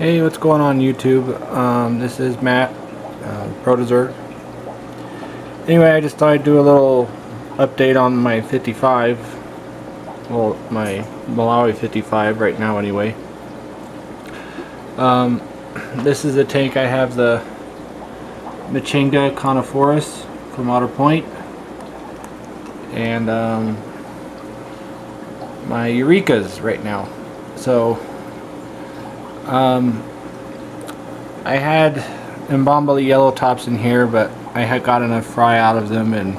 Hey, what's going on YouTube? This is Matt, Protozerg. Anyway, I just thought I'd do a little update on my 55. Well, my Malawi 55 right now anyway. This is the tank. I have the Mchenga conophoros from Otter and my Eurekas right now. So I had Mbombali yellow tops in here, but I had got enough fry out of them and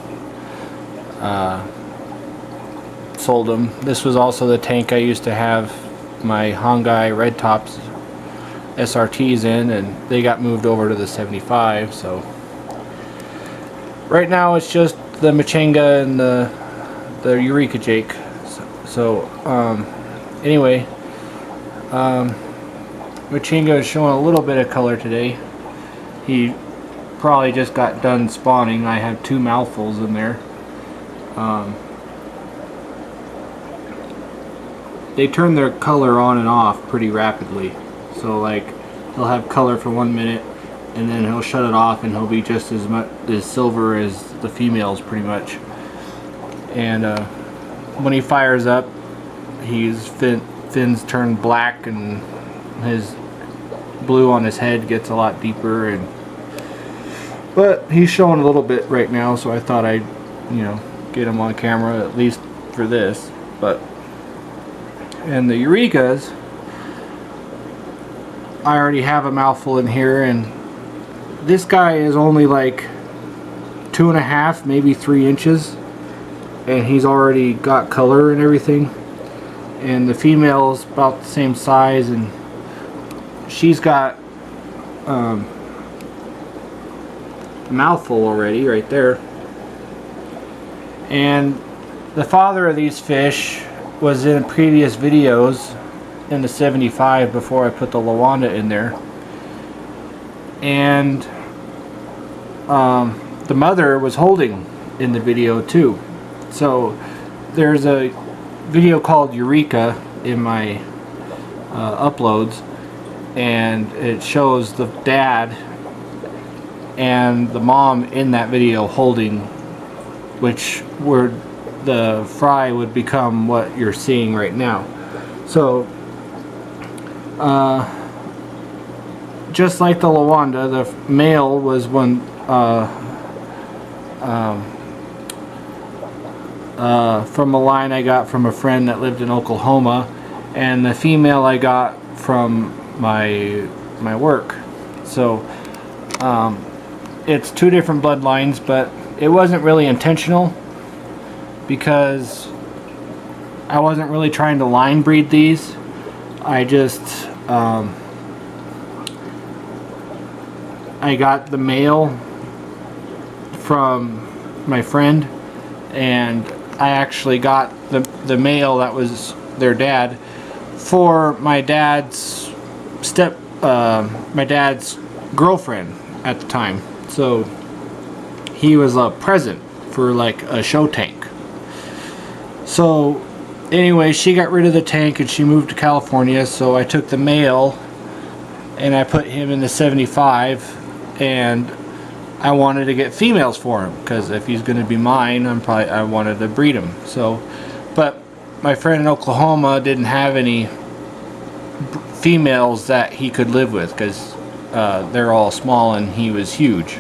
sold them. This was also the tank I used to have my Hongai red tops SRTs in, and they got moved over to the 75. So right now it's just the Mchenga and the Eureka Jake. Anyway, Mchenga is showing a little bit of color today. He probably just got done spawning. I have 2 mouthfuls in there. They turn their color on and off pretty rapidly. So like, he'll have color for 1 minute and then he'll shut it off and he'll be just as much as silver as the females pretty much. And when he fires up, his fins turn black and his blue on his head gets a lot deeper, but he's showing a little bit right now, so I thought I'd get him on camera at least for this. And the Eurekas, I already have a mouthful in here, and this guy is only like 2.5 maybe 3 inches, and he's already got color and everything. And the female's about the same size, and she's got a mouthful already right there. And the father of these fish was in previous videos in the 75 before I put the Lawanda in there. And the mother was holding in the video too. So there's a video called Eureka in my uploads, and it shows the dad and the mom in that video holding, which where the fry would become what you're seeing right now. So just like the Lawanda, the male was one from a line I got from a friend that lived in Oklahoma, and the female I got from my work. So it's 2 different bloodlines, but it wasn't really intentional because I wasn't really trying to line breed these. I just I got the male from my friend, and I actually got the male that was their dad for my dad's my dad's girlfriend at the time. So he was a present for like a show tank. So anyway, she got rid of the tank and she moved to California, so I took the male and I put him in the 75, and I wanted to get females for him because if he's going to be mine, I wanted to breed him. So, but my friend in Oklahoma didn't have any females that he could live with because they're all small and he was huge,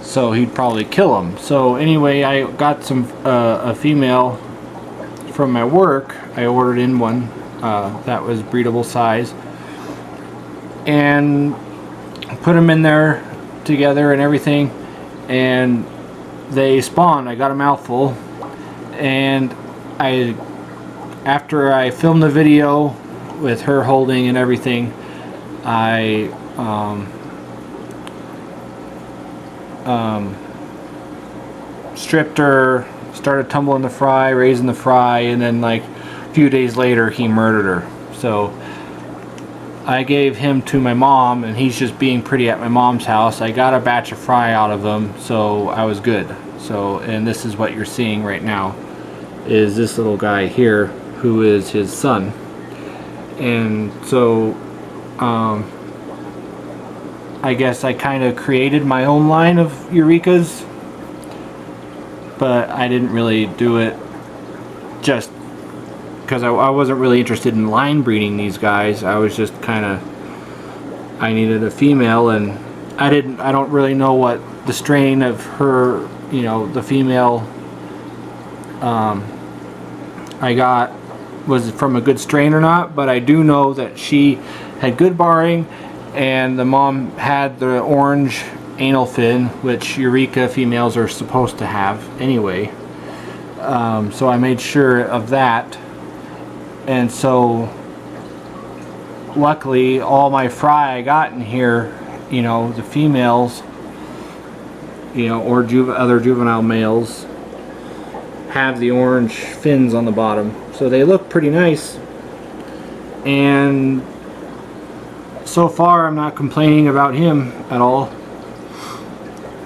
so he'd probably kill them. So anyway, I got a female from my work. I ordered in one that was breedable size and put them in there together and everything, and they spawned. I got a mouthful, and after I filmed the video with her holding and everything, I stripped her, started tumbling the fry, raising the fry, and then like a few days later he murdered her. So I gave him to my mom, and he's just being pretty at my mom's house. I got a batch of fry out of him, so I was good. So, and this is what you're seeing right now, is this little guy here who is his son. And so I guess I kind of created my own line of Eurekas, but I didn't really do it just because I wasn't really interested in line breeding these guys. I was just kind of, I needed a female, and I don't really know what the strain of her, you know, the female I got was from a good strain or not, but I do know that she had good barring, and the mom had the orange anal fin, which Eureka females are supposed to have anyway. So I made sure of that, and so luckily all my fry I got in here, you know, the females, you know, or other juvenile males have the orange fins on the bottom, so they look pretty nice. And so far I'm not complaining about him at all.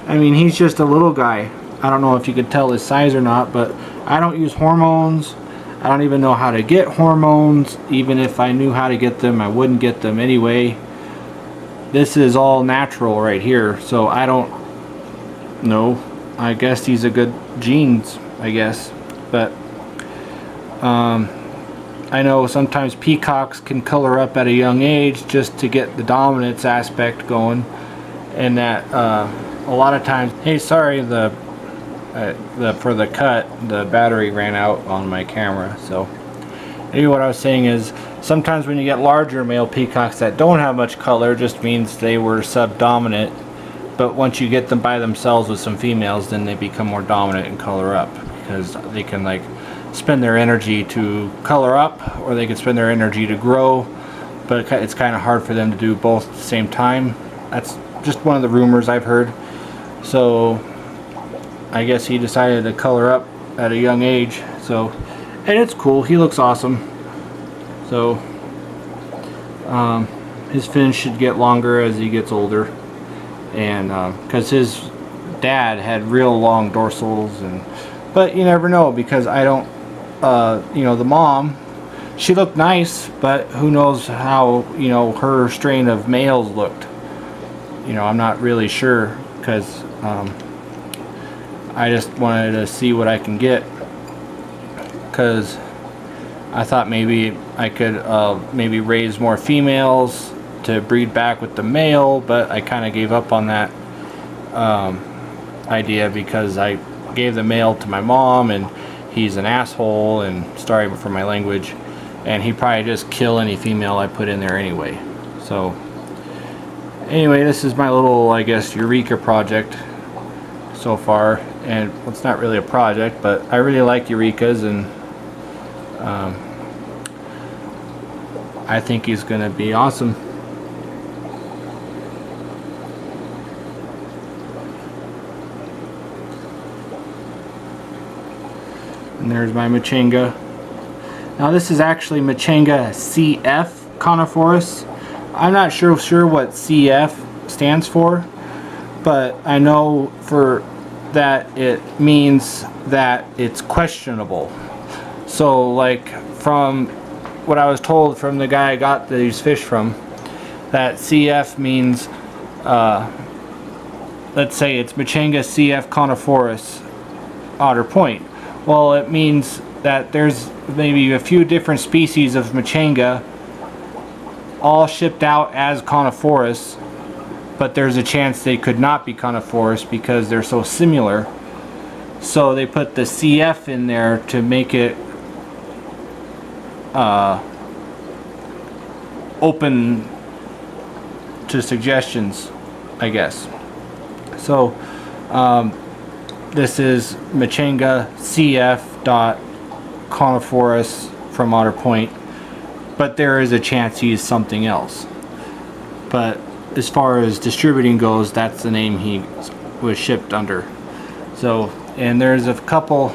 I mean, he's just a little guy. I don't know if you could tell his size or not, but I don't use hormones. I don't even know how to get hormones. Even if I knew how to get them, I wouldn't get them anyway. This is all natural right here, so I don't know. I guess he's a good genes, I guess. But I know sometimes peacocks can color up at a young age just to get the dominance aspect going, and that a lot of times, hey, sorry, for the cut, the battery ran out on my camera. So maybe what I was saying is, sometimes when you get larger male peacocks that don't have much color, just means they were subdominant. But once you get them by themselves with some females, then they become more dominant and color up, because they can like spend their energy to color up, or they can spend their energy to grow. But it's kind of hard for them to do both at the same time. That's just one of the rumors I've heard. So I guess he decided to color up at a young age. So, and it's cool. He looks awesome. So his fins should get longer as he gets older, and because his dad had real long dorsals, and but you never know, because I don't, you know, the mom, she looked nice, but who knows how, you know, her strain of males looked. You know, I'm not really sure, because I just wanted to see what I can get, because I thought maybe I could maybe raise more females to breed back with the male, but I kind of gave up on that idea, because I gave the male to my mom, and he's an asshole, and sorry for my language, and he'd probably just kill any female I put in there anyway. So anyway, this is my little, I guess, Eureka project so far, and it's not really a project, but I really like Eurekas, and I think he's gonna be awesome. And there's my Mchenga. Now this is actually Mchenga CF conophoros. I'm not sure what CF stands for, but I know for that it means that it's questionable. So like, from what I was told from the guy I got these fish from, that CF means, let's say it's Mchenga CF conophoros Otter Point. Well, it means that there's maybe a few different species of Mchenga all shipped out as conophoros, but there's a chance they could not be conophoros because they're so similar. So they put the CF in there to make it open to suggestions, I guess. So this is Mchenga CF dot conophoros from Otter Point, but there is a chance he's something else. But as far as distributing goes, that's the name he was shipped under. So, and there's a couple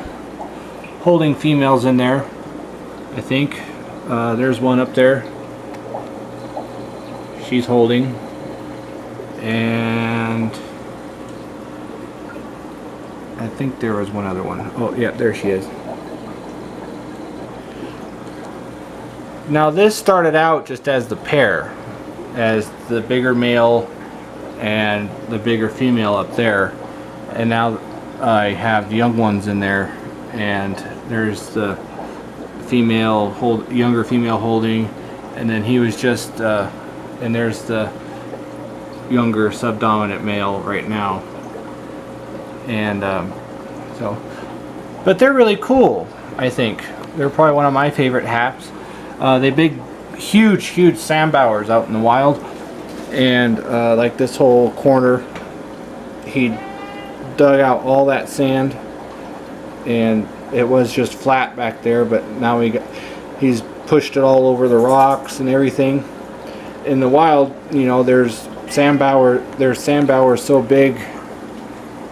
holding females in there, I think. There's one up there. She's holding. And I think there was one other one. Oh, yeah, there she is. Now this started out just as the pair. as the bigger male and the bigger female up there, and now I have young ones in there, and there's the younger female holding, and then he was just and there's the younger subdominant male right now. And but they're really cool. I think they're probably one of my favorite haps. They huge sandbowers out in the wild, and like this whole corner, he dug out all that sand, and it was just flat back there, but now he's pushed it all over the rocks and everything. In the wild, you know, there's sandbowers so big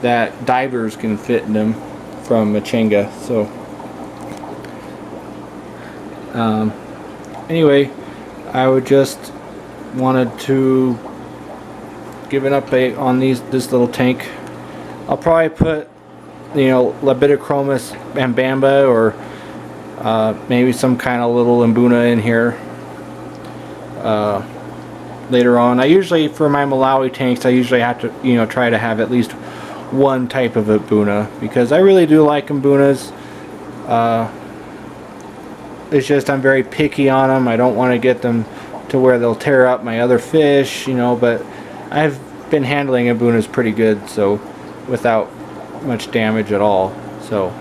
that divers can fit in them from Mchenga. So anyway, I would just wanted to give an update on this little tank. I'll probably put, you know, Labidochromis ambamba or maybe some kind of little Mbuna in here later on. I usually, for my Malawi tanks, I usually have to, you know, try to have at least one type of Mbuna, because I really do like Mbunas. It's just I'm very picky on them. I don't want to get them to where they'll tear up my other fish, you know, but I've been handling Mbunas pretty good, so without much damage at all. So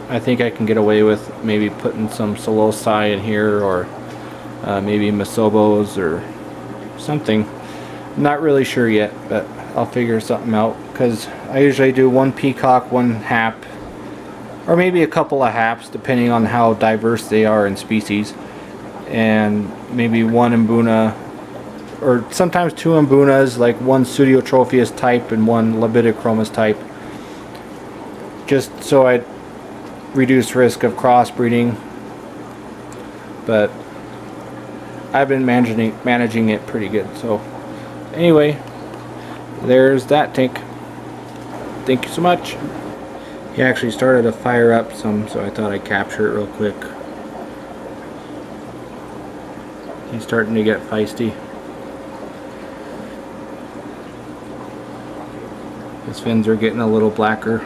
I think I can get away with maybe putting some Psiloci in here, or maybe Masobos or something. I'm not really sure yet, but I'll figure something out, because I usually do one peacock, one hap, or maybe a couple of haps depending on how diverse they are in species, and maybe one Mbuna, or sometimes two Mbunas, like one Pseudotropheus type and one Labidochromis type, just so I reduce risk of crossbreeding. But I've been managing it pretty good. So anyway, there's that tank. Thank you so much. He actually started to fire up some, so I thought I'd capture it real quick. He's starting to get feisty. His fins are getting a little blacker.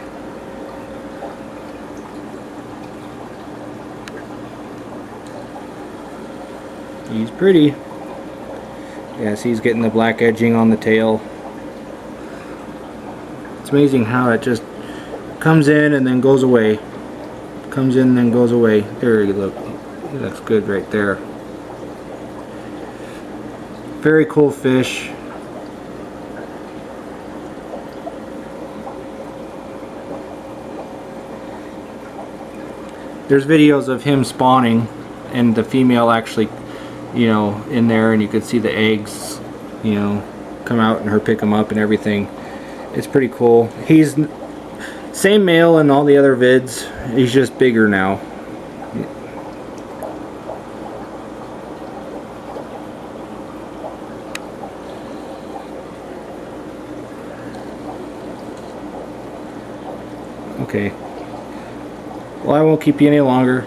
He's pretty. Yes, he's getting the black edging on the tail. It's amazing how it just comes in and then goes away. Comes in and then goes away. There you look. He looks good right there. Very cool fish. There's videos of him spawning and the female actually, you know, in there, and you could see the eggs, you know, come out and her pick them up and everything. It's pretty cool. He's same male in all the other vids. He's just bigger now. Okay. Well, I won't keep you any longer.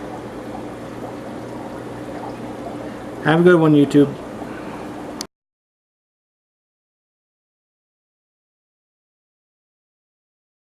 Have a good one, YouTube.